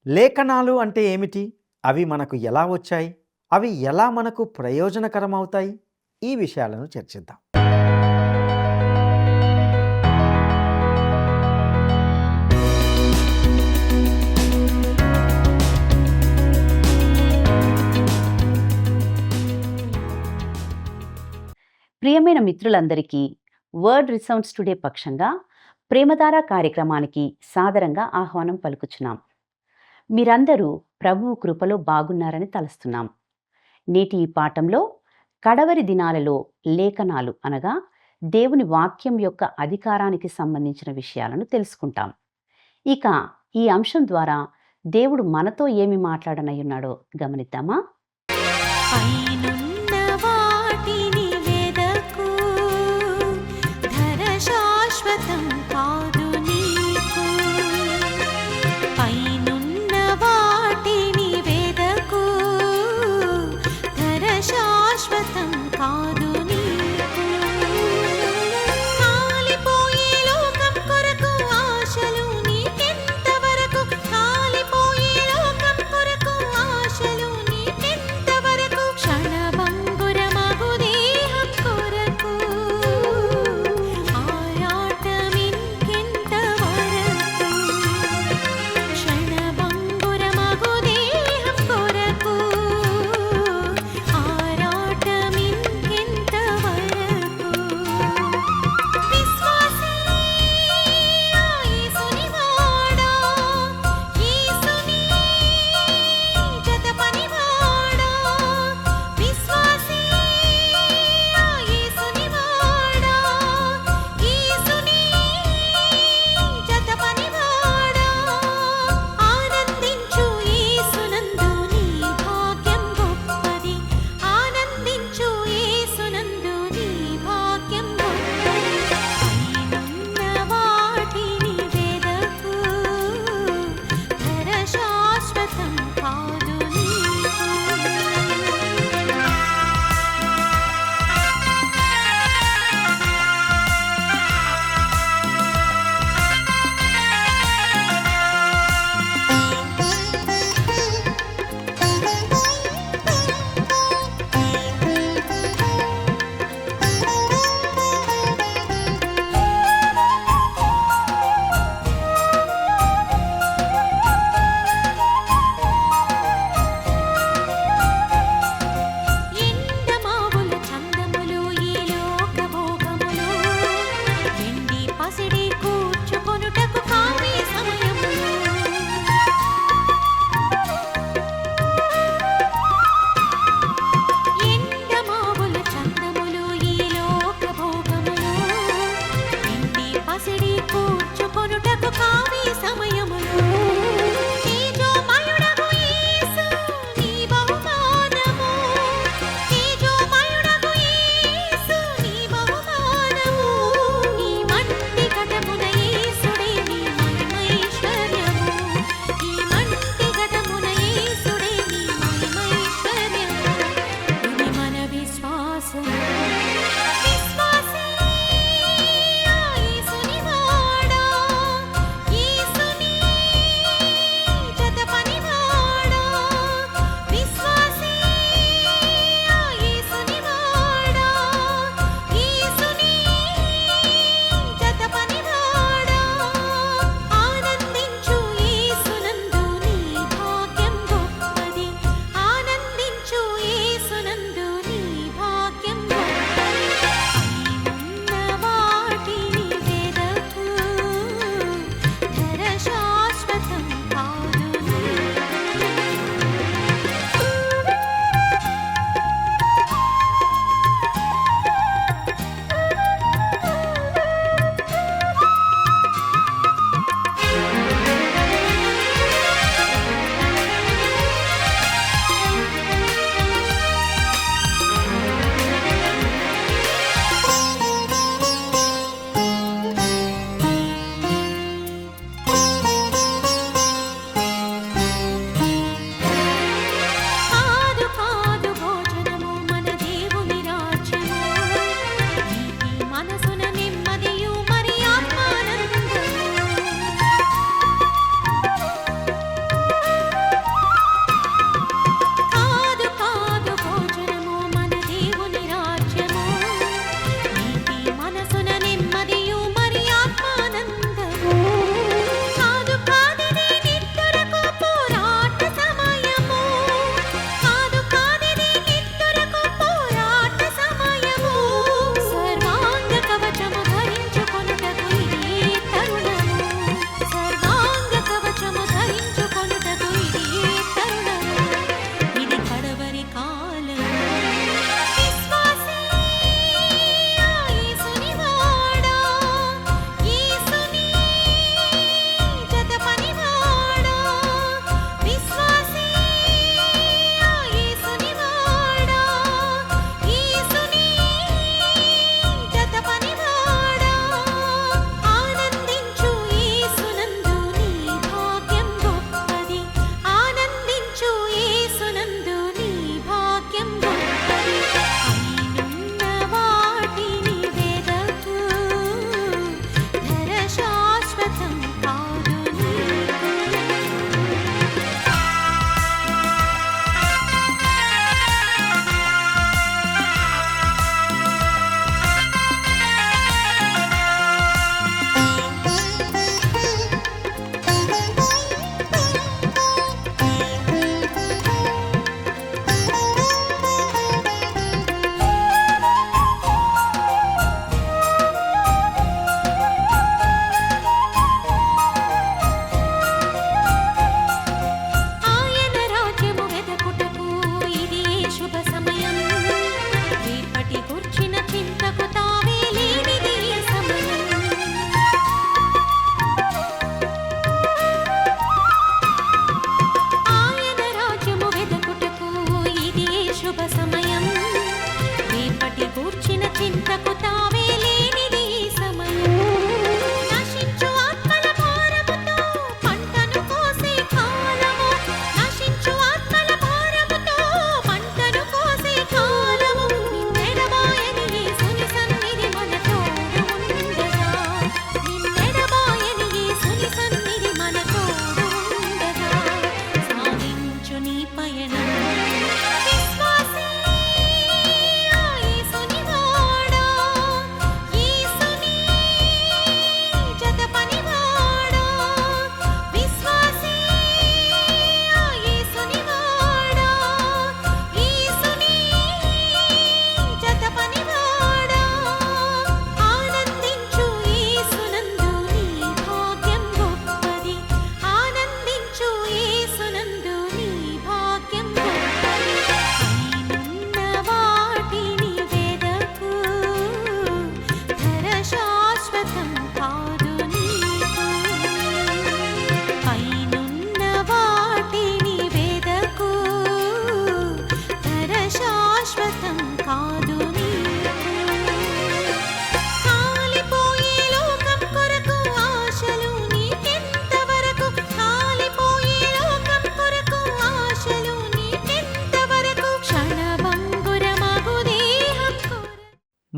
లేఖనాలు అంటే ఏమిటి? అవి మనకు ఎలా వచ్చాయి? అవి ఎలా మనకు ప్రయోజనకరమవుతాయి? ఈ విషయాలను చర్చిద్దాం. ప్రియమైన మిత్రులందరికీ వర్డ్ రిసౌండ్స్ టుడే పక్షంగా ప్రేమధార కార్యక్రమానికి సాదరంగా ఆహ్వానం పలుకుచున్నాం. మీరందరూ ప్రభువు కృపలో బాగున్నారని తలస్తున్నాం. నేటి ఈ పాఠంలో కడవరి దినాలలో లేఖనాలు అనగా దేవుని వాక్యం యొక్క అధికారానికి సంబంధించిన విషయాలను తెలుసుకుంటాం. ఇక ఈ అంశం ద్వారా దేవుడు మనతో ఏమి మాట్లాడనయ్యున్నాడో గమనిద్దామా? పైనున్న వాటిని వెదకు, ధర శాశ్వతం కాదు నీకు. పైనున్న వాటిని వెదకు, ధర శాశ్వతం కాదు నీకు. కాలిపోయే లోకం కొరకు ఆశలు నీకెంతవరకు? కాలిపోయే లోకం కొరకు ఆశలు నీకెంతవరకు? క్షణభంగురమైన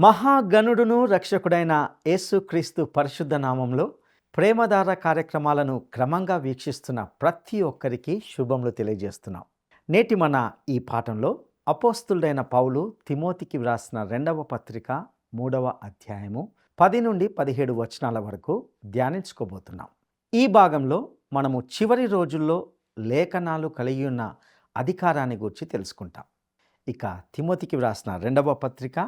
మహాగణుడును రక్షకుడైన యేసుక్రీస్తు పరిశుద్ధ నామంలో ప్రేమధార కార్యక్రమాలను క్రమంగా వీక్షిస్తున్న ప్రతి ఒక్కరికి శుభములు తెలియజేస్తున్నాం. నేటి మన ఈ పాఠంలో అపోస్తులుడైన పౌలు తిమోతికి వ్రాసిన 2వ పత్రిక 3వ అధ్యాయము 10 నుండి 17 వచనాల వరకు ధ్యానించుకోబోతున్నాం. ఈ భాగంలో మనము చివరి రోజుల్లో లేఖనాలు కలిగి ఉన్న అధికారాన్ని గురించి తెలుసుకుంటాం. ఇక తిమోతికి వ్రాసిన 2వ పత్రిక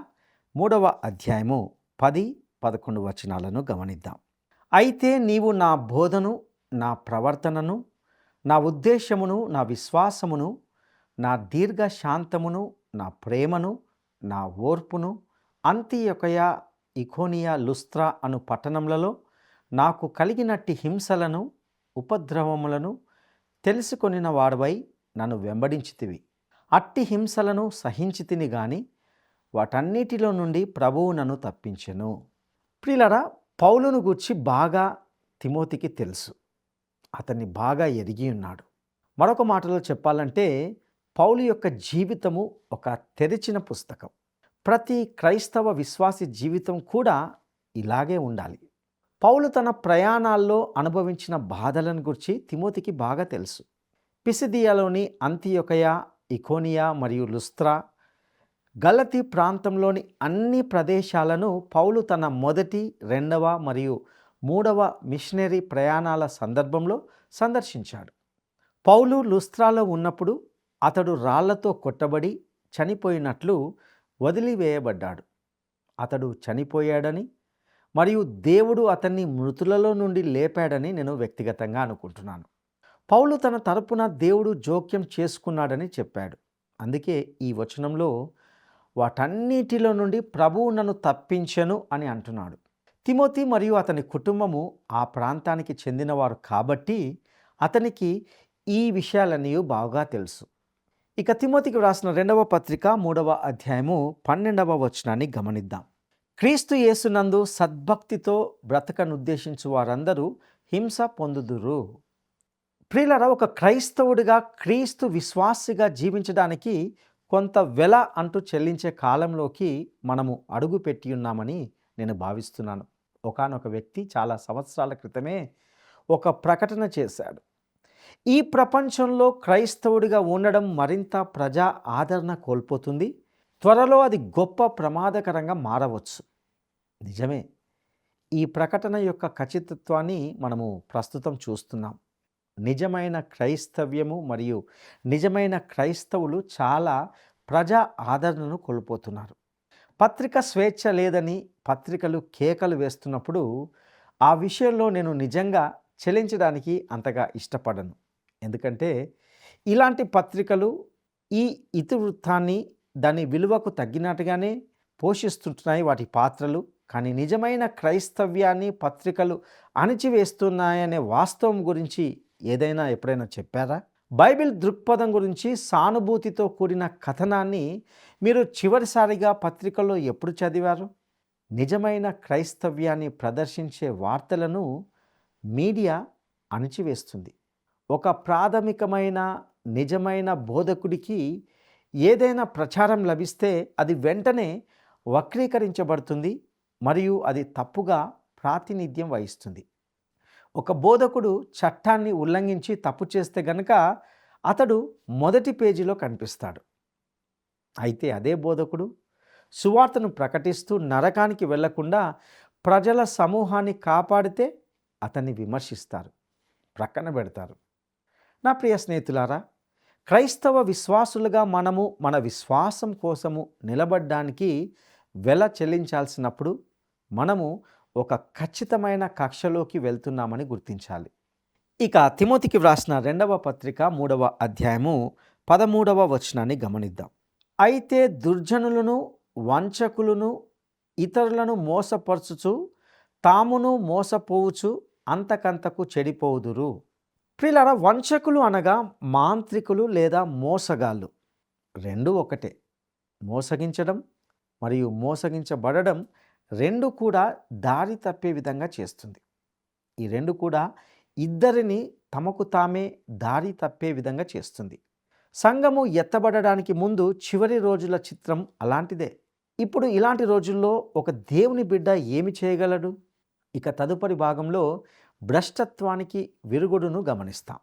3వ అధ్యాయము 10-11 వచనాలను గమనిద్దాం. అయితే నీవు నా బోధను, నా ప్రవర్తనను, నా ఉద్దేశమును, నా విశ్వాసమును, నా దీర్ఘశాంతమును, నా ప్రేమను, నా ఓర్పును అంతియొకయ, ఇకోనియ, లుస్త్రా అను పట్టణములలో నాకు కలిగినట్టి హింసలను, ఉపద్రవములను తెలుసుకొనిన వాడవై నన్ను వెంబడించితివి. అట్టి హింసలను సహించితిని గాని వాటన్నిటిలో నుండి ప్రభువు నన్ను తప్పించెను. ప్రియులారా, పౌలును గూర్చి బాగా తిమోతికి తెలుసు. అతన్ని బాగా ఎరిగి ఉన్నాడు. మరొక మాటలో చెప్పాలంటే పౌలు యొక్క జీవితము ఒక తెరిచిన పుస్తకం. ప్రతి క్రైస్తవ విశ్వాసి జీవితం కూడా ఇలాగే ఉండాలి. పౌలు తన ప్రయాణాల్లో అనుభవించిన బాధలను గురించి తిమోతికి బాగా తెలుసు. పిసిదియాలోని అంతియొకయ, ఇకోనియా మరియు లుస్త్రా, గలతీ ప్రాంతంలోని అన్ని ప్రదేశాలను పౌలు తన మొదటి, 2వ మరియు 3వ మిషనరీ ప్రయాణాల సందర్భంలో సందర్శించాడు. పౌలు లుస్త్రాలో ఉన్నప్పుడు అతడు రాళ్లతో కొట్టబడి చనిపోయినట్లు వదిలివేయబడ్డాడు. అతడు చనిపోయాడని మరియు దేవుడు అతన్ని మృతులలో నుండి లేపాడని నేను వ్యక్తిగతంగా అనుకుంటున్నాను. పౌలు తన తరపున దేవుడు జోక్యం చేసుకున్నాడని చెప్పాడు. అందుకే ఈ వచనంలో వాటన్నిటిలో నుండి ప్రభువు నన్ను తప్పించెను అని అంటున్నాడు. తిమోతి మరియు అతని కుటుంబము ఆ ప్రాంతానికి చెందినవారు కాబట్టి అతనికి ఈ విషయాలన్నీ బాగా తెలుసు. ఇక తిమోతికి వ్రాసిన 2వ పత్రిక 3వ అధ్యాయము 12వ వచనాన్ని గమనిద్దాం. క్రీస్తు యేసునందు సద్భక్తితో బ్రతకనుద్దేశించు వారందరూ హింస పొందుదురు. ప్రియులారా, ఒక క్రైస్తవుడిగా క్రీస్తు విశ్వాసిగా జీవించడానికి కొంత వెల అంటూ చెల్లించే కాలంలోకి మనము అడుగు పెట్టి ఉన్నామని నేను భావిస్తున్నాను. ఒకానొక వ్యక్తి చాలా సంవత్సరాల క్రితమే ఒక ప్రకటన చేశాడు. ఈ ప్రపంచంలో క్రైస్తవుడిగా ఉండడం మరింత ప్రజా ఆదరణ కోల్పోతుంది. త్వరలో అది గొప్ప ప్రమాదకరంగా మారవచ్చు. నిజమే. ఈ ప్రకటన యొక్క ఖచ్చితత్వాన్ని మనము ప్రస్తుతం చూస్తున్నాం. నిజమైన క్రైస్తవ్యము మరియు నిజమైన క్రైస్తవులు చాలా ప్రజా ఆదరణను కోల్పోతున్నారు. పత్రిక స్వేచ్ఛ లేదని పత్రికలు కేకలు వేస్తున్నప్పుడు ఆ విషయంలో నేను నిజంగా చెల్లించడానికి అంతగా ఇష్టపడను. ఎందుకంటే ఇలాంటి పత్రికలు ఈ ఇతివృత్తాన్ని దాని విలువకు తగ్గినట్టుగానే పోషిస్తుంటున్నాయి వాటి పాత్రలు. కానీ నిజమైన క్రైస్తవ్యాన్ని పత్రికలు అణిచివేస్తున్నాయనే వాస్తవం గురించి ఏదైనా ఎప్పుడైనా చెప్పారా? బైబిల్ దృక్పథం గురించి సానుభూతితో కూడిన కథనాన్ని మీరు చివరిసారిగా పత్రికల్లో ఎప్పుడు చదివారు? నిజమైన క్రైస్తవ్యాన్ని ప్రదర్శించే వార్తలను మీడియా అణిచివేస్తుంది. ఒక ప్రాథమికమైన నిజమైన బోధకుడికి ఏదైనా ప్రచారం లభిస్తే అది వెంటనే వక్రీకరించబడుతుంది మరియు అది తప్పుగా ప్రాతినిధ్యం వహిస్తుంది. ఒక బోధకుడు చట్టాన్ని ఉల్లంఘించి తప్పు చేస్తే గనక అతడు మొదటి పేజీలో కనిపిస్తాడు. అయితే అదే బోధకుడు సువార్తను ప్రకటిస్తూ నరకానికి వెళ్లకుండా ప్రజల సమూహాన్ని కాపాడితే అతన్ని విమర్శిస్తారు, ప్రక్కన పెడతారు. నా ప్రియ స్నేహితులారా, క్రైస్తవ విశ్వాసులుగా మనము మన విశ్వాసం కోసము నిలబడడానికి వెల చెల్లించాల్సినప్పుడు మనము ఒక ఖచ్చితమైన కక్షలోకి వెళ్తున్నామని గుర్తించాలి. ఇక తిమోతికి వ్రాసిన 2వ పత్రిక 3వ అధ్యాయము 13వ వచనాన్ని గమనిద్దాం. అయితే దుర్జనులను, వంచకులను, ఇతరులను మోసపరచుచు తామును మోసపోవుచు అంతకంతకు చెడిపోవుదురు. ప్రియులారా, వంచకులు అనగా మాంత్రికులు లేదా మోసగాళ్ళు. రెండు ఒకటే. మోసగించడం మరియు మోసగించబడడం రెండు కూడా దారి తప్పే విధంగా చేస్తుంది. ఈ రెండు కూడా ఇద్దరిని తమకు తామే దారి తప్పే విధంగా చేస్తుంది. సంఘము ఎత్తబడడానికి ముందు చివరి రోజుల చిత్రం అలాంటిదే. ఇప్పుడు ఇలాంటి రోజుల్లో ఒక దేవుని బిడ్డ ఏమి చేయగలడు? ఇక తదుపరి భాగంలో భ్రష్టత్వానికి విరుగుడును గమనిస్తాం.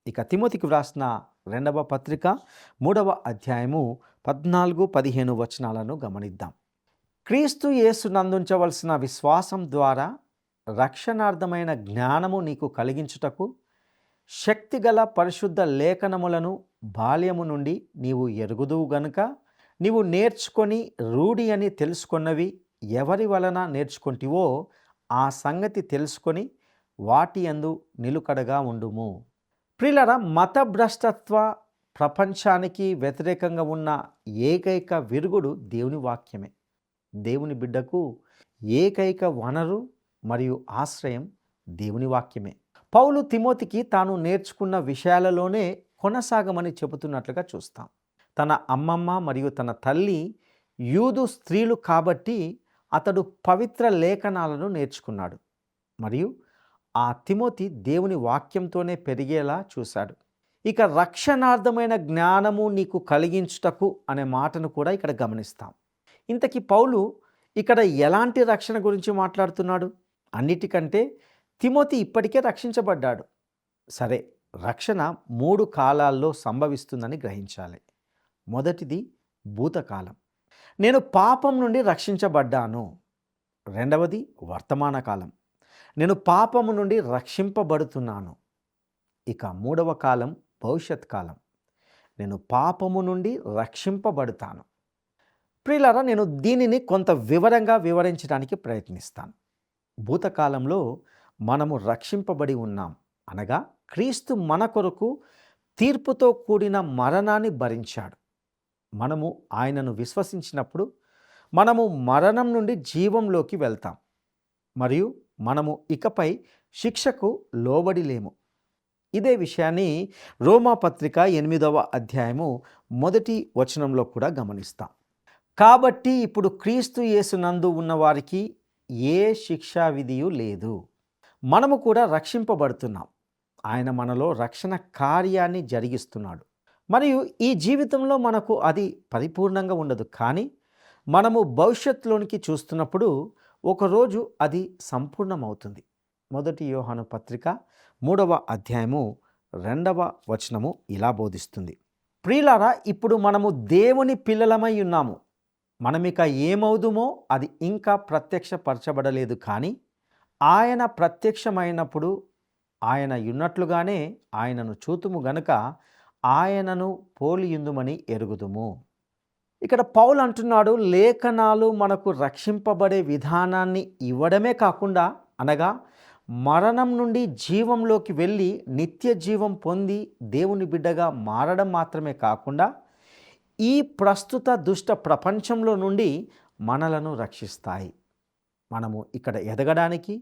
ఇక తిమోతికి వ్రాసిన 2వ పత్రిక 3వ అధ్యాయము 14-15 వచనాలను గమనిద్దాం. క్రీస్తు యేసునందుంచవలసిన విశ్వాసం ద్వారా రక్షణార్థమైన జ్ఞానము నీకు కలిగించుటకు శక్తిగల పరిశుద్ధ లేఖనములను బాల్యము నుండి నీవు ఎరుగుదువు గనుక నీవు నేర్చుకొని రూఢి అని తెలుసుకొన్నవి ఎవరి వలన నేర్చుకుంటివో ఆ సంగతి తెలుసుకొని వాటి యందు నిలుకడగా ఉండుము. ప్రియులారా, మత భ్రష్టత్వ ప్రపంచానికి వ్యతిరేకంగా ఉన్న ఏకైక విరుగుడు దేవుని వాక్యమే. దేవుని బిడ్డకు ఏకైక వనరు మరియు ఆశ్రయం దేవుని వాక్యమే. పౌలు తిమోతికి తాను నేర్చుకున్న విషయాలలోనే కొనసాగమని చెబుతున్నట్లుగా చూస్తాం. తన అమ్మమ్మ మరియు తన తల్లి యూదు స్త్రీలు కాబట్టి అతడు పవిత్ర లేఖనాలను నేర్చుకున్నాడు మరియు ఆ తిమోతి దేవుని వాక్యంతోనే పెరిగేలా చూశాడు. ఇక రక్షణార్థమైన జ్ఞానము నీకు కలిగించుటకు అనే మాటను కూడా ఇక్కడ గమనిస్తాం. ఇంతకీ పౌలు ఇక్కడ ఎలాంటి రక్షణ గురించి మాట్లాడుతున్నాడు? అన్నిటికంటే తిమోతి ఇప్పటికే రక్షించబడ్డాడు. సరే, రక్షణ 3 కాలాల్లో సంభవిస్తుందని గ్రహించాలి. మొదటిది భూతకాలం, నేను పాపం నుండి రక్షించబడ్డాను. రెండవది వర్తమాన కాలం, నేను పాపము నుండి రక్షింపబడుతున్నాను. ఇక 3వ కాలం భవిష్యత్ కాలం, నేను పాపము నుండి రక్షింపబడతాను. ప్రియులారా, నేను దీనిని కొంత వివరంగా వివరించడానికి ప్రయత్నిస్తాను. భూతకాలంలో మనము రక్షింపబడి ఉన్నాం, అనగా క్రీస్తు మన కొరకు తీర్పుతో కూడిన మరణాన్ని భరించాడు. మనము ఆయనను విశ్వసించినప్పుడు మనము మరణం నుండి జీవంలోకి వెళ్తాం మరియు మనము ఇకపై శిక్షకు లోబడి లేము. ఇదే విషయాన్ని రోమా పత్రిక 8వ అధ్యాయము 1వ వచనంలో కూడా గమనిస్తాం. కాబట్టి ఇప్పుడు క్రీస్తు యేసునందు ఉన్నవారికి ఏ శిక్షా విధియు లేదు. మనము కూడా రక్షింపబడుతున్నాం. ఆయన మనలో రక్షణ కార్యాన్ని జరిగిస్తున్నాడు. మరియు ఈ జీవితంలో మనకు అది పరిపూర్ణంగా ఉండదు, కానీ మనము భవిష్యత్తులోనికి చూస్తున్నప్పుడు ఒకరోజు అది సంపూర్ణమవుతుంది. 1 యోహాను పత్రిక 3వ అధ్యాయము 2వ వచనము ఇలా బోధిస్తుంది. ప్రియులారా, ఇప్పుడు మనము దేవుని పిల్లలమై ఉన్నాము. మనమిక ఏమవుదుమో అది ఇంకా ప్రత్యక్షపరచబడలేదు, కానీ ఆయన ప్రత్యక్షమైనప్పుడు ఆయన ఉన్నట్లుగానే ఆయనను చూతుము గనుక ఆయనను పోలియుందుమని ఎరుగుదుము. ఇక్కడ పౌలు అంటున్నాడు, లేఖనాలు మనకు రక్షింపబడే విధానాన్ని ఇవ్వడమే కాకుండా, అనగా మరణం నుండి జీవంలోకి వెళ్ళి నిత్య జీవం పొంది దేవుని బిడ్డగా మారడం మాత్రమే కాకుండా ఈ ప్రస్తుత దుష్ట ప్రపంచంలో నుండి మనలను రక్షిస్తాయి. మనము ఇక్కడ ఎదగడానికి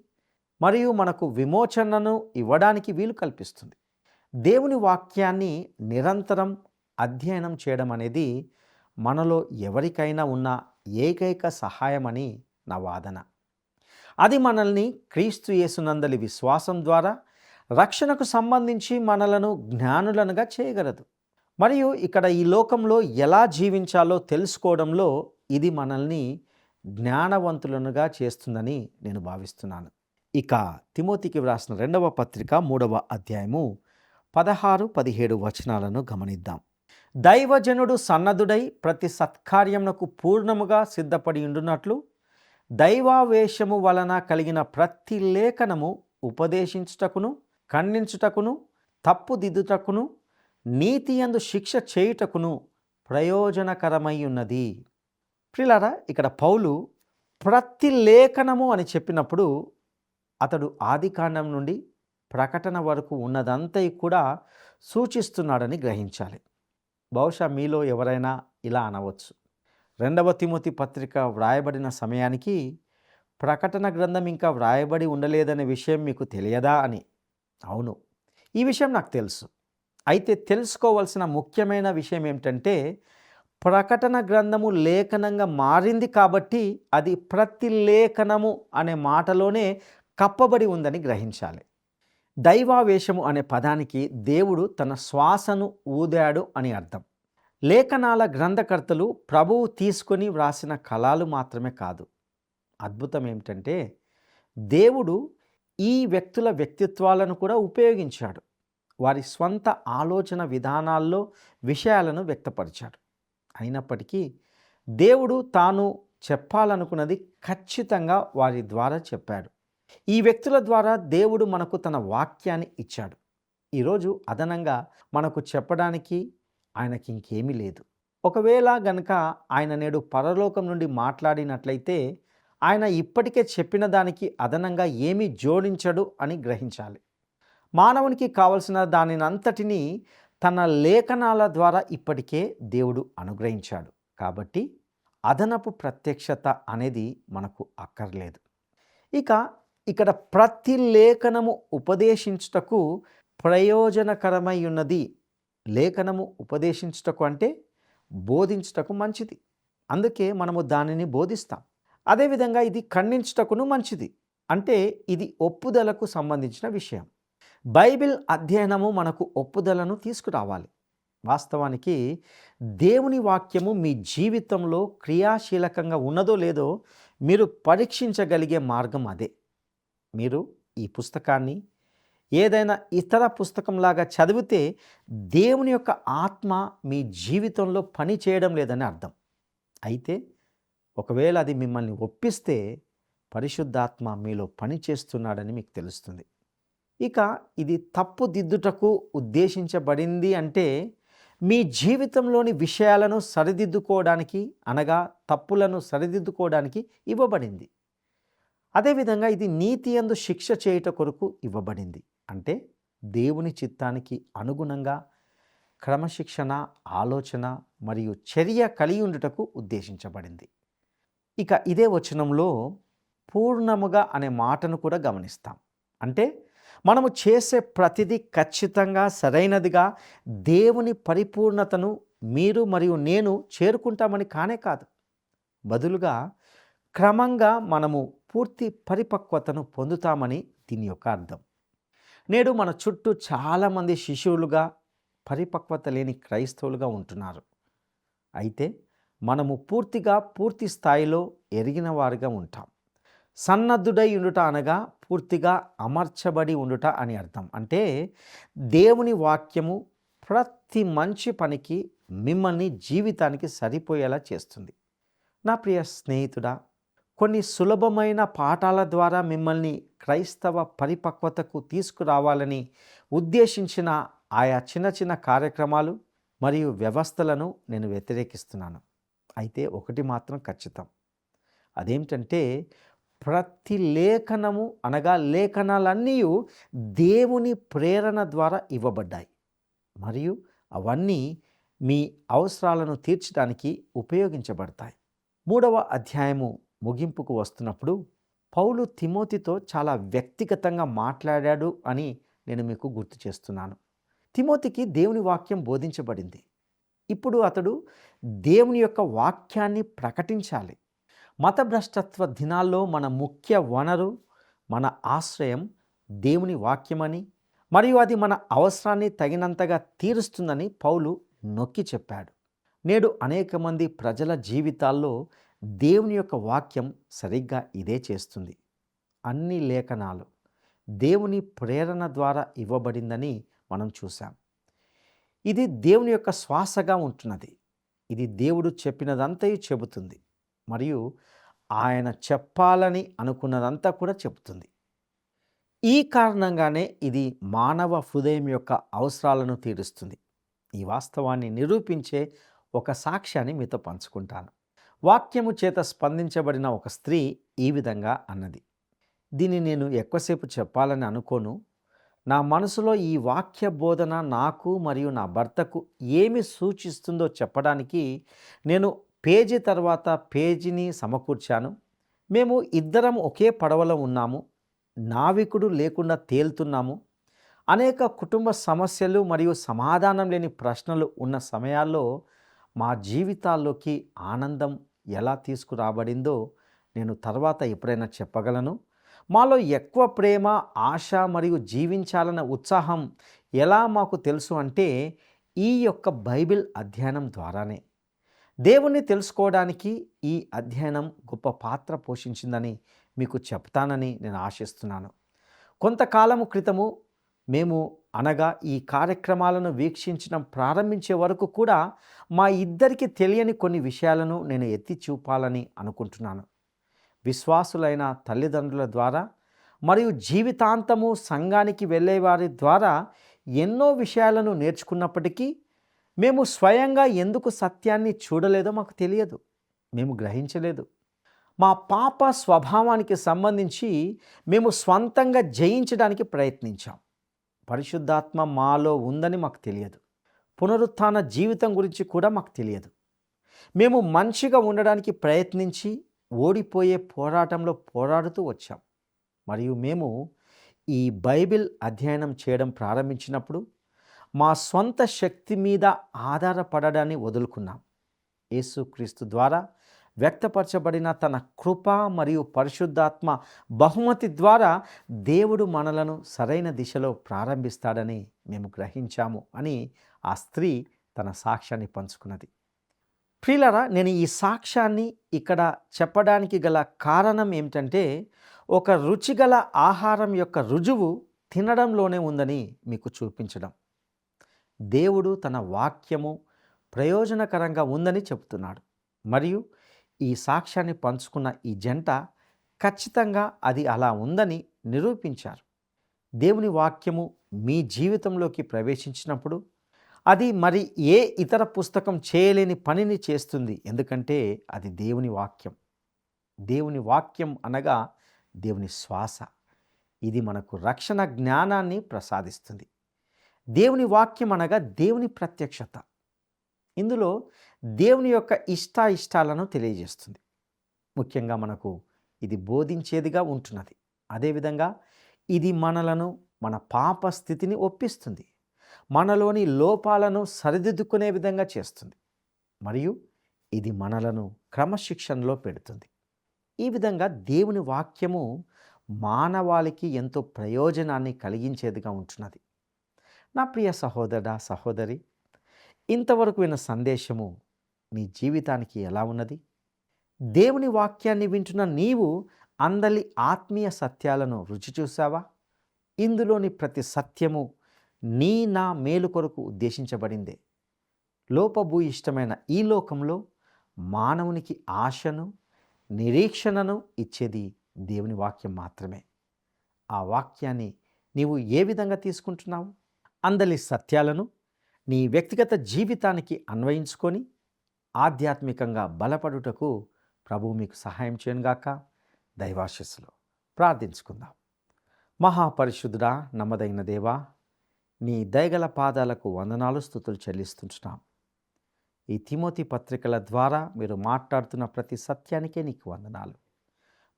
మరియు మనకు విమోచనను ఇవ్వడానికి వీలు కల్పిస్తుంది. దేవుని వాక్యాన్ని నిరంతరం అధ్యయనం చేయడం అనేది మనలో ఎవరికైనా ఉన్న ఏకైక సహాయమని నా వాదన. అది మనల్ని క్రీస్తు యేసునందలి విశ్వాసం ద్వారా రక్షణకు సంబంధించి మనలను జ్ఞానులనుగా చేయగలదు. మరియు ఇక్కడ ఈ లోకంలో ఎలా జీవించాలో తెలుసుకోవడంలో ఇది మనల్ని జ్ఞానవంతులనుగా చేస్తుందని నేను భావిస్తున్నాను. ఇక తిమోతికి వ్రాసిన 2వ పత్రిక 3వ అధ్యాయము 16-17 వచనాలను గమనిద్దాం. దైవజనుడు సన్నద్ధుడై ప్రతి సత్కార్యమునకు పూర్ణముగా సిద్ధపడి ఉండునట్లు దైవావేశము వలన కలిగిన ప్రతి లేఖనము ఉపదేశించుటకును, ఖండించుటకును, తప్పుదిద్దుటకును, నీతియందు శిక్ష చేయుటకును ప్రయోజనకరమై ఉన్నది. ప్రియులారా, ఇక్కడ పౌలు ప్రతి లేఖనము అని చెప్పినప్పుడు అతడు ఆదికాండం నుండి ప్రకటన వరకు ఉన్నదంతా కూడా సూచిస్తున్నాడని గ్రహించాలి. బహుశా మీలో ఎవరైనా ఇలా అనవచ్చు, 2వ తిమోతి పత్రిక వ్రాయబడిన సమయానికి ప్రకటన గ్రంథం ఇంకా వ్రాయబడి ఉండలేదనే విషయం మీకు తెలియదా అని. అవును, ఈ విషయం నాకు తెలుసు. అయితే తెలుసుకోవాల్సిన ముఖ్యమైన విషయం ఏమిటంటే, ప్రకటన గ్రంథము లేఖనంగా మారింది కాబట్టి అది ప్రతి లేఖనము అనే మాటలోనే కప్పబడి ఉందని గ్రహించాలి. దైవావేశము అనే పదానికి దేవుడు తన శ్వాసను ఊదాడు అని అర్థం. లేఖనాల గ్రంథకర్తలు ప్రభువు తీసుకొని వ్రాసిన కళలు మాత్రమే కాదు. అద్భుతం ఏమిటంటే దేవుడు ఈ వ్యక్తుల వ్యక్తిత్వాలను కూడా ఉపయోగించాడు. వారి స్వంత ఆలోచన విధానాల్లో విషయాలను వ్యక్తపరిచాడు. అయినప్పటికీ దేవుడు తాను చెప్పాలనుకున్నది ఖచ్చితంగా వారి ద్వారా చెప్పాడు. ఈ వ్యక్తుల ద్వారా దేవుడు మనకు తన వాక్యాన్ని ఇచ్చాడు. ఈరోజు అదనంగా మనకు చెప్పడానికి ఆయనకి ఇంకేమీ లేదు. ఒకవేళ గనుక ఆయన నేడు పరలోకం నుండి మాట్లాడినట్లయితే ఆయన ఇప్పటికే చెప్పిన దానికి అదనంగా ఏమీ జోడించడు అని గ్రహించాలి. మానవునికి కావలసిన దానినంతటినీ తన లేఖనాల ద్వారా ఇప్పటికే దేవుడు అనుగ్రహించాడు. కాబట్టి అదనపు ప్రత్యక్షత అనేది మనకు అక్కర్లేదు. ఇక్కడ ప్రతి లేఖనము ఉపదేశించుటకు ప్రయోజనకరమై ఉన్నది. లేఖనము ఉపదేశించుటకు అంటే బోధించుటకు మంచిది. అందుకే మనము దానిని బోధిస్తాం. అదేవిధంగా ఇది ఖండించుటకును మంచిది. అంటే ఇది ఒప్పుదలకు సంబంధించిన విషయం. బైబిల్ అధ్యయనము మనకు ఒప్పుదలను తీసుకురావాలి. వాస్తవానికి దేవుని వాక్యము మీ జీవితంలో క్రియాశీలకంగా ఉన్నదో లేదో మీరు పరీక్షించగలిగే మార్గం అదే. మీరు ఈ పుస్తకాన్ని ఏదైనా ఇతర పుస్తకంలాగా చదివితే దేవుని యొక్క ఆత్మ మీ జీవితంలో పని చేయడం లేదని అర్థం. అయితే ఒకవేళ అది మిమ్మల్ని ఒప్పిస్తే పరిశుద్ధాత్మ మీలో పని చేస్తున్నాడని మీకు తెలుస్తుంది. ఇది తప్పుదిద్దుటకు ఉద్దేశించబడింది అంటే మీ జీవితంలోని విషయాలను సరిదిద్దుకోవడానికి, అనగా తప్పులను సరిదిద్దుకోవడానికి ఇవ్వబడింది. అదేవిధంగా ఇది నీతి యందు శిక్ష చేయుట కొరకు ఇవ్వబడింది. అంటే దేవుని చిత్తానికి అనుగుణంగా క్రమశిక్షణ, ఆలోచన మరియు చర్య కలిగి ఉండుటకు ఉద్దేశించబడింది. ఇదే వచనంలో పూర్ణముగా అనే మాటను కూడా గమనిస్తాం. అంటే మనము చేసే ప్రతిదీ ఖచ్చితంగా సరైనదిగా దేవుని పరిపూర్ణతను మీరు మరియు నేను చేరుకుంటామని కానే కాదు. బదులుగా క్రమంగా మనము పూర్తి పరిపక్వతను పొందుతామని దీని యొక్క అర్థం. నేడు మన చుట్టూ చాలామంది శిశువులుగా, పరిపక్వత లేని క్రైస్తవులుగా ఉంటున్నారు. అయితే మనము పూర్తి స్థాయిలో ఎరిగిన వారుగా ఉంటాం. సన్నద్ధుడై ఉండుట అనగా పూర్తిగా అమర్చబడి ఉండుట అని అర్థం. అంటే దేవుని వాక్యము ప్రతి మంచి పనికి మిమ్మల్ని జీవితానికి సరిపోయేలా చేస్తుంది. నా ప్రియ స్నేహితుడా, కొన్ని సులభమైన పాఠాల ద్వారా మిమ్మల్ని క్రైస్తవ పరిపక్వతకు తీసుకురావాలని ఉద్దేశించిన ఆయా చిన్న కార్యక్రమాలు మరియు వ్యవస్థలను నేను వ్యతిరేకిస్తున్నాను. అయితే ఒకటి మాత్రం ఖచ్చితం. అదేమిటంటే ప్రతి లేఖనము అనగా లేఖనాలన్నీ దేవుని ప్రేరణ ద్వారా ఇవ్వబడ్డాయి మరియు అవన్నీ మీ అవసరాలను తీర్చడానికి ఉపయోగించబడతాయి. 3వ అధ్యాయము ముగింపుకు వస్తున్నప్పుడు పౌలు తిమోతితో చాలా వ్యక్తిగతంగా మాట్లాడాడు అని నేను మీకు గుర్తు చేస్తున్నాను. తిమోతికి దేవుని వాక్యం బోధించబడింది. ఇప్పుడు అతడు దేవుని యొక్క వాక్యాన్ని ప్రకటించాలి. మతభ్రష్టత్వ దినాల్లో మన ముఖ్య వనరు, మన ఆశ్రయం దేవుని వాక్యమని మరియు అది మన అవసరాన్ని తగినంతగా తీరుస్తుందని పౌలు నొక్కి చెప్పాడు. నేడు అనేక మంది ప్రజల జీవితాల్లో దేవుని యొక్క వాక్యం సరిగ్గా ఇదే చేస్తుంది. అన్ని లేఖనాలు దేవుని ప్రేరణ ద్వారా ఇవ్వబడిందని మనం చూసాం. ఇది దేవుని యొక్క శ్వాసగా ఉంటున్నది. ఇది దేవుడు చెప్పినదంతా చెబుతుంది మరియు ఆయన చెప్పాలని అనుకున్నదంతా కూడా చెబుతుంది. ఈ కారణంగానే ఇది మానవ హృదయం యొక్క అవసరాలను తీరుస్తుంది. ఈ వాస్తవాన్ని నిరూపించే ఒక సాక్ష్యాన్ని మీతో పంచుకుంటాను. వాక్యము చేత స్పందించబడిన ఒక స్త్రీ ఈ విధంగా అన్నది. దీన్ని నేను ఎక్కువసేపు చెప్పాలని అనుకోను. నా మనసులో ఈ వాక్య బోధన నాకు మరియు నా భర్తకు ఏమి సూచిస్తుందో చెప్పడానికి నేను పేజీ తర్వాత పేజీని సమకూర్చాను. మేము ఇద్దరం ఒకే పడవలో ఉన్నాము. నావికుడు లేకుండా తేలుతున్నాము. అనేక కుటుంబ సమస్యలు మరియు సమాధానం లేని ప్రశ్నలు ఉన్న సమయాల్లో మా జీవితాల్లోకి ఆనందం ఎలా తీసుకురాబడిందో నేను తర్వాత ఎప్పుడైనా చెప్పగలను. మాలో ఎక్కువ ప్రేమ, ఆశ మరియు జీవించాలన్న ఉత్సాహం ఎలా మాకు తెలుసు అంటే ఈ యొక్క బైబిల్ అధ్యయనం ద్వారానే దేవుణ్ణి తెలుసుకోవడానికి ఈ అధ్యయనం గొప్ప పాత్ర పోషించిందని మీకు చెప్తానని నేను ఆశిస్తున్నాను. కొంతకాలము క్రితము మేము అనగా ఈ కార్యక్రమాలను వీక్షించడం ప్రారంభించే వరకు కూడా మా ఇద్దరికి తెలియని కొన్ని విషయాలను నేను ఎత్తి చూపాలని అనుకుంటున్నాను. విశ్వాసులైన తల్లిదండ్రుల ద్వారా మరియు జీవితాంతము సంఘానికి వెళ్ళేవారి ద్వారా ఎన్నో విషయాలను నేర్చుకున్నప్పటికీ మేము స్వయంగా ఎందుకు సత్యాన్ని చూడలేదో మాకు తెలియదు, మేము గ్రహించలేదు. మా పాప స్వభావానికి సంబంధించి మేము స్వంతంగా జయించడానికి ప్రయత్నించాం. పరిశుద్ధాత్మ మాలో ఉందని మాకు తెలియదు. పునరుత్థాన జీవితం గురించి కూడా మాకు తెలియదు. మేము మంచిగా ఉండడానికి ప్రయత్నించి ఓడిపోయే పోరాటంలో పోరాడుతూ వచ్చాం. మరియు మేము ఈ బైబిల్ అధ్యయనం చేయడం ప్రారంభించినప్పుడు మా సొంత శక్తి మీద ఆధారపడడాన్ని వదులుకున్నాం. యేసుక్రీస్తు ద్వారా వ్యక్తపరచబడిన తన కృప మరియు పరిశుద్ధాత్మ బహుమతి ద్వారా దేవుడు మనలను సరైన దిశలో ప్రారంభిస్తాడని మేము గ్రహించాము అని ఆ స్త్రీ తన సాక్ష్యాన్ని పంచుకున్నది. ప్రియులారా, నేను ఈ సాక్ష్యాన్ని ఇక్కడ చెప్పడానికి గల కారణం ఏమిటంటే, ఒక రుచిగల ఆహారం యొక్క రుజువు తినడంలోనే ఉందని మీకు చూపించడం. దేవుడు తన వాక్యము ప్రయోజనకరంగా ఉందని చెబుతున్నాడు. మరియు ఈ సాక్ష్యాన్ని పంచుకున్న ఈ జంట ఖచ్చితంగా అది అలా ఉందని నిరూపించారు. దేవుని వాక్యము మీ జీవితంలోకి ప్రవేశించినప్పుడు అది మరి ఏ ఇతర పుస్తకం చేయలేని పనిని చేస్తుంది. ఎందుకంటే అది దేవుని వాక్యం. దేవుని వాక్యం అనగా దేవుని శ్వాస. ఇది మనకు రక్షణ జ్ఞానాన్ని ప్రసాదిస్తుంది. దేవుని వాక్యం అనగా దేవుని ప్రత్యక్షత. ఇందులో దేవుని యొక్క ఇష్టాలను తెలియజేస్తుంది. ముఖ్యంగా మనకు ఇది బోధించేదిగా ఉంటున్నది. అదేవిధంగా ఇది మనలను మన పాప స్థితిని ఒప్పిస్తుంది, మనలోని లోపాలను సరిదిద్దుకునే విధంగా చేస్తుంది, మరియు ఇది మనలను క్రమశిక్షణలో పెడుతుంది. ఈ విధంగా దేవుని వాక్యము మానవాళికి ఎంతో ప్రయోజనాన్ని కలిగించేదిగా ఉంటున్నది. నా ప్రియ సహోదర సహోదరి, ఇంతవరకు విన్న సందేశము నీ జీవితానికి ఎలా ఉన్నది? దేవుని వాక్యాన్ని వింటున్న నీవు అందలి ఆత్మీయ సత్యాలను రుచి చూసావా? ఇందులోని ప్రతి సత్యము నా మేలు కొరకు ఉద్దేశించబడిందే. లోపభూయిష్టమైన ఈ లోకంలో మానవునికి ఆశను, నిరీక్షణను ఇచ్చేది దేవుని వాక్యం మాత్రమే. ఆ వాక్యాన్ని నీవు ఏ విధంగా తీసుకుంటున్నావు? అందలి సత్యాలను నీ వ్యక్తిగత జీవితానికి అన్వయించుకొని ఆధ్యాత్మికంగా బలపడుటకు ప్రభువు మీకు సహాయం చేయనుగాక. దైవాశీస్సులో ప్రార్థించుకుందాం. మహాపరిశుద్ధుడా, నమ్మదగిన దేవా, నీ దయగల పాదాలకు వందనాలు, స్తుతులు చెల్లిస్తుంటున్నాం. ఈ తిమోతి పత్రికల ద్వారా మీరు మాట్లాడుతున్న ప్రతి సత్యానికే నీకు వందనాలు.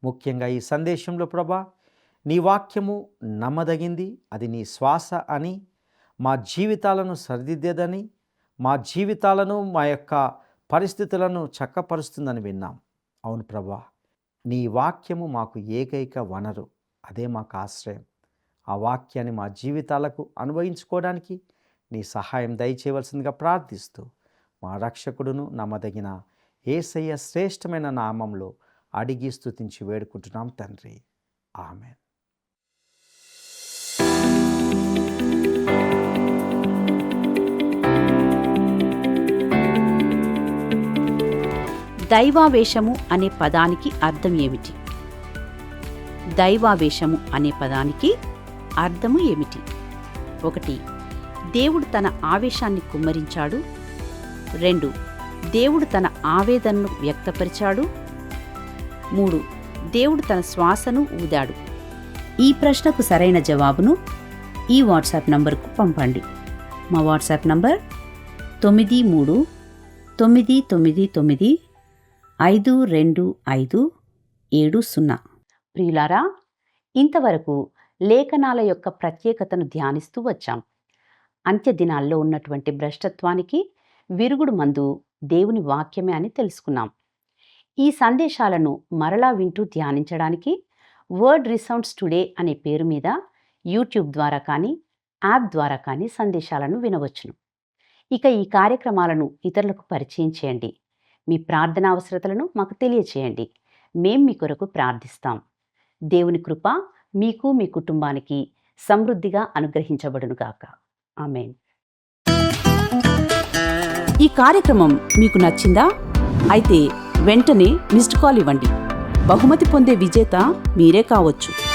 ముఖ్యంగా ఈ సందేశంలో ప్రభా, నీ వాక్యము నమ్మదగింది, అది నీ శ్వాస అని, మా జీవితాలను సరిదిద్దేదని, మా జీవితాలను, మా యొక్క పరిస్థితులను చక్కపరుస్తుందని విన్నాం. అవును ప్రభా, నీ వాక్యము మాకు ఏకైక వనరు, అదే మాకు ఆశ్రయం. ఆ వాక్యాన్ని మా జీవితాలకు అన్వయించుకోవడానికి నీ సహాయం దయచేయవలసిందిగా ప్రార్థిస్తూ, మా రక్షకుడును నమ్మదగిన యేసయ్య శ్రేష్టమైన నామంలో అడిగి స్తుతించి వేడుకుంటున్నాం తండ్రి. ఆమెన్. దైవావేశము అనే పదానికి అర్థం ఏమిటి? దైవావేశము అనే పదానికి అర్థము ఏమిటి? 1. దేవుడు తన ఆవేశాన్ని కుమ్మరించాడు. 2. దేవుడు తన ఆవేదనను వ్యక్తపరిచాడు. 3. దేవుడు తన శ్వాసను ఊదాడు. ఈ ప్రశ్నకు సరైన జవాబును ఈ వాట్సాప్ నంబర్కు పంపండి. మా వాట్సాప్ నంబర్ 9399952570. ప్రియులారా, ఇంతవరకు లేఖనాల యొక్క ప్రత్యేకతను ధ్యానిస్తూ వచ్చాం. అంత్య దినాల్లో ఉన్నటువంటి భ్రష్టత్వానికి విరుగుడు మందు దేవుని వాక్యమే అని తెలుసుకున్నాం. ఈ సందేశాలను మరలా వింటూ ధ్యానించడానికి వర్డ్ రిసౌండ్స్ టుడే అనే పేరు మీద యూట్యూబ్ ద్వారా కానీ, యాప్ ద్వారా కానీ సందేశాలను వినవచ్చును. ఇక ఈ కార్యక్రమాలను ఇతరులకు పరిచయం చేయండి. మీ ప్రార్థన అవసరతలను మాకు తెలియచేయండి. మేం మీ కొరకు ప్రార్థిస్తాం. దేవుని కృప మీకు మీ కుటుంబానికి సమృద్ధిగా అనుగ్రహించబడునుగాక. ఆమేన్. ఈ కార్యక్రమం మీకు నచ్చిందా? అయితే వెంటనే మిస్డ్ కాల్ ఇవ్వండి. బహుమతి పొందే విజేత మీరే కావచ్చు.